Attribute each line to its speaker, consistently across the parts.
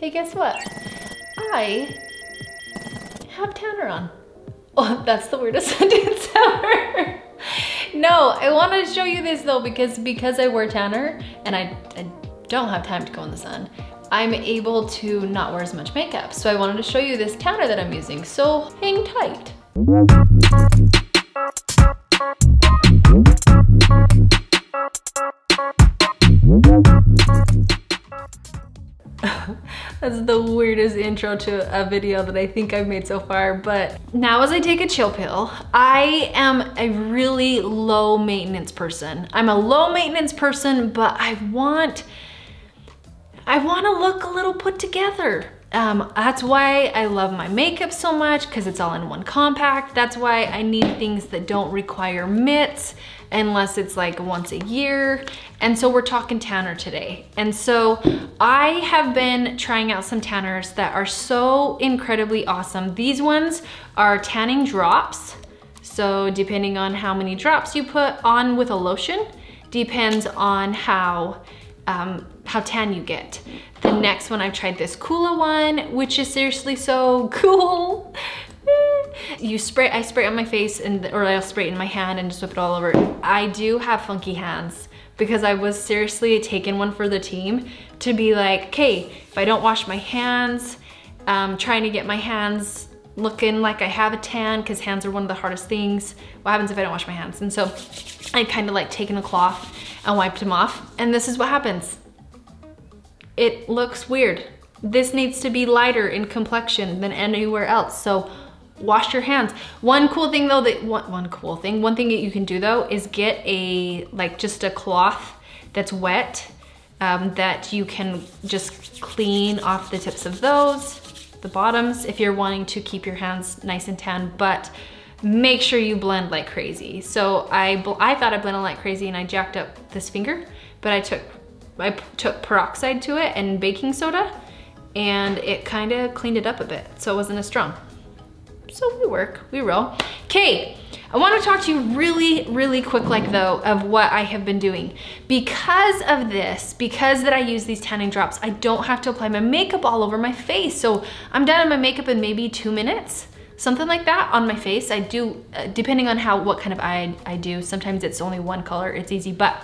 Speaker 1: Hey, guess what? I have tanner on. Oh, that's the weirdest sentence ever. No, I wanted to show you this though because I wear tanner and I don't have time to go in the sun. I'm able to not wear as much makeup. So I wanted to show you this tanner that I'm using. So hang tight. That's the weirdest intro to a video that I think I've made so far, but now as I take a chill pill, I am a really low maintenance person. I'm a low maintenance person, but I want to look a little put together. That's why I love my makeup so much, because it's all in one compact. That's why I need things that don't require mitts unless it's like once a year. And so we're talking tanner today. And so I have been trying out some tanners that are so incredibly awesome. These ones are tanning drops. So depending on how many drops you put on with a lotion, depends on how tan you get. The next one, I've tried this Kula one, which is seriously so cool. I spray it on my face or I'll spray it in my hand and just whip it all over. I do have funky hands because I was seriously taking one for the team to be like, okay, if I don't wash my hands, trying to get my hands looking like I have a tan, because hands are one of the hardest things. What happens if I don't wash my hands? And so I kind of like taken a cloth and wiped them off, and this is what happens. It looks weird. This needs to be lighter in complexion than anywhere else, so wash your hands. One thing that you can do though is get just a cloth that's wet that you can just clean off the tips of those, the bottoms, if you're wanting to keep your hands nice and tan, but make sure you blend like crazy. So I thought I blended like crazy and I jacked up this finger, but I took peroxide to it and baking soda, and it kind of cleaned it up a bit, so it wasn't as strong. So we roll. Okay, I want to talk to you really quick though of what I have been doing. Because of this, because that I use these tanning drops, I don't have to apply my makeup all over my face. So I'm done with my makeup in maybe 2 minutes, something like that on my face. I do, depending on what kind of eye I do, sometimes it's only one color, it's easy, but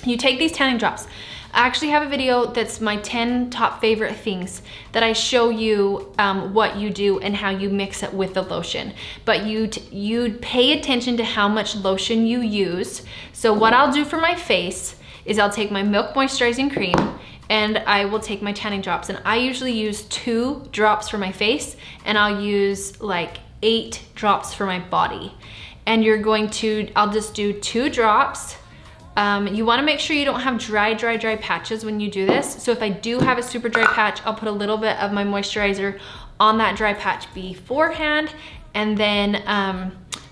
Speaker 1: you take these tanning drops. I actually have a video that's my 10 top favorite things that I show you what you do and how you mix it with the lotion. But you'd pay attention to how much lotion you use. So what I'll do for my face is I'll take my Milk Moisturizing Cream and I will take my tanning drops, and I usually use 2 drops for my face and I'll use like 8 drops for my body. And I'll just do 2 drops. You wanna make sure you don't have dry patches when you do this. So if I do have a super dry patch, I'll put a little bit of my moisturizer on that dry patch beforehand, and then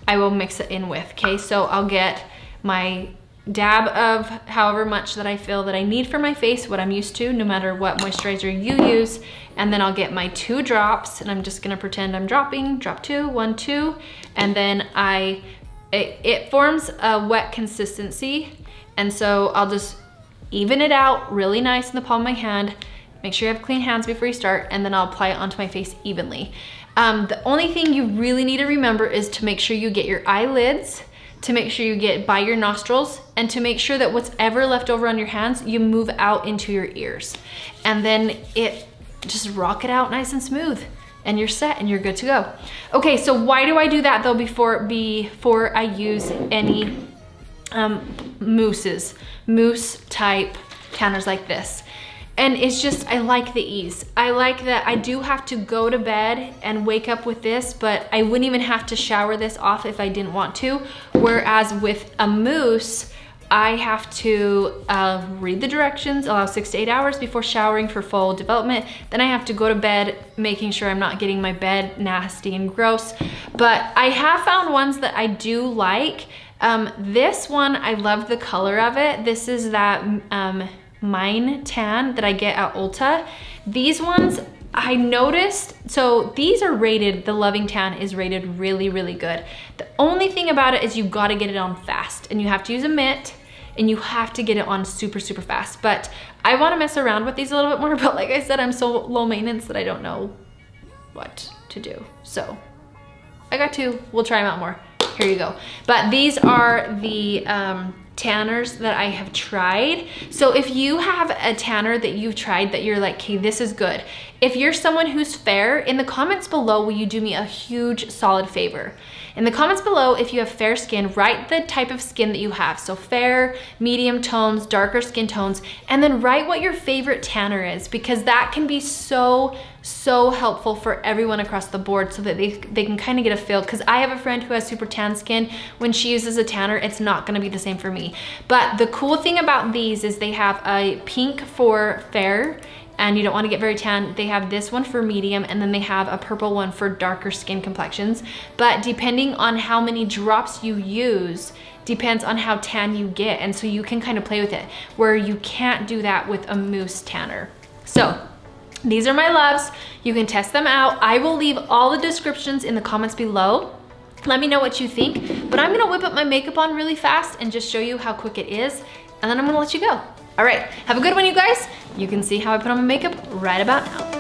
Speaker 1: I will mix it in with, okay? So I'll get my dab of however much that I feel that I need for my face, what I'm used to, no matter what moisturizer you use, and then I'll get my 2 drops, and I'm just gonna pretend I'm dropping, drop 2, 1, 2, and then it forms a wet consistency. And so I'll just even it out really nice in the palm of my hand. Make sure you have clean hands before you start, and then I'll apply it onto my face evenly. The only thing you really need to remember is to make sure you get your eyelids, to make sure you get by your nostrils, and to make sure that what's ever left over on your hands, you move out into your ears. And then just rock it out nice and smooth, and you're set and you're good to go. Okay, so why do I do that though before I use any mousse type tanners like this? And it's just, I like the ease. I like that I do have to go to bed and wake up with this, but I wouldn't even have to shower this off if I didn't want to. Whereas with a mousse, I have to read the directions, allow 6 to 8 hours before showering for full development. Then I have to go to bed, making sure I'm not getting my bed nasty and gross. But I have found ones that I do like. This one, I love the color of it. This is that Mine Tan that I get at Ulta. These ones, I noticed, so these are rated, the Loving Tan is rated really good. The only thing about it is you gotta get it on fast, and you have to use a mitt, and you have to get it on super, super fast. But I wanna mess around with these a little bit more, but like I said, I'm so low maintenance that I don't know what to do. So I got two, we'll try them out more. Here you go. But these are the tanners that I have tried. So if you have a tanner that you've tried that you're like, okay, this is good. If you're someone who's fair, in the comments below, will you do me a huge solid favor? In the comments below, if you have fair skin, write the type of skin that you have. So fair, medium tones, darker skin tones, and then write what your favorite tanner is, because that can be so helpful for everyone across the board so that they can kind of get a feel. Because I have a friend who has super tan skin. When she uses a tanner, it's not gonna be the same for me. But the cool thing about these is they have a pink for fair, and you don't want to get very tan. They have this one for medium, and then they have a purple one for darker skin complexions. But depending on how many drops you use, depends on how tan you get. And so you can kind of play with it, where you can't do that with a mousse tanner. So these are my loves. You can test them out. I will leave all the descriptions in the comments below. Let me know what you think. But I'm gonna whip up my makeup on really fast and just show you how quick it is, and then I'm gonna let you go. All right, have a good one, you guys. You can see how I put on my makeup right about now.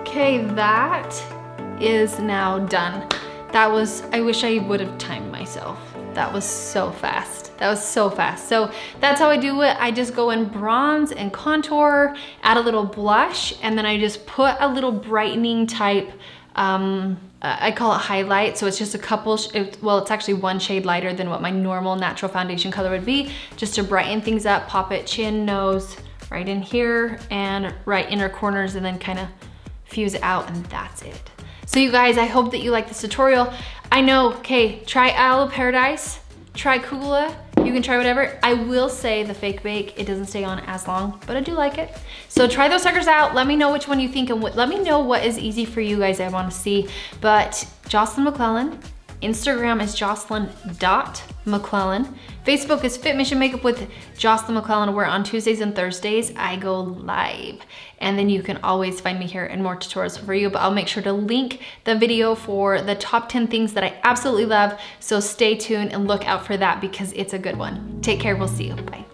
Speaker 1: Okay, that is now done. That was, I wish I would have timed myself. That was so fast. That was so fast. So that's how I do it. I just go in bronze and contour, add a little blush, and then I just put a little brightening type, I call it highlight. So it's just a couple, well, it's actually one shade lighter than what my normal natural foundation color would be, just to brighten things up, pop it chin, nose, right in here, and right inner corners, and then kind of fuse it out, and that's it. So you guys, I hope that you like this tutorial. I know, okay, try Isle of Paradise, try Kugla, you can try whatever. I will say the fake bake, it doesn't stay on as long, but I do like it. So try those suckers out. Let me know which one you think, and let me know what is easy for you guys. I want to see. But Jocelyn McClellan, Instagram is jocelyn.mcclellan. Facebook is Fit Mission Makeup with Jocelyn McClellan, where on Tuesdays and Thursdays I go live. And then you can always find me here and more tutorials for you, but I'll make sure to link the video for the top 10 things that I absolutely love. So stay tuned and look out for that, because it's a good one. Take care, we'll see you, bye.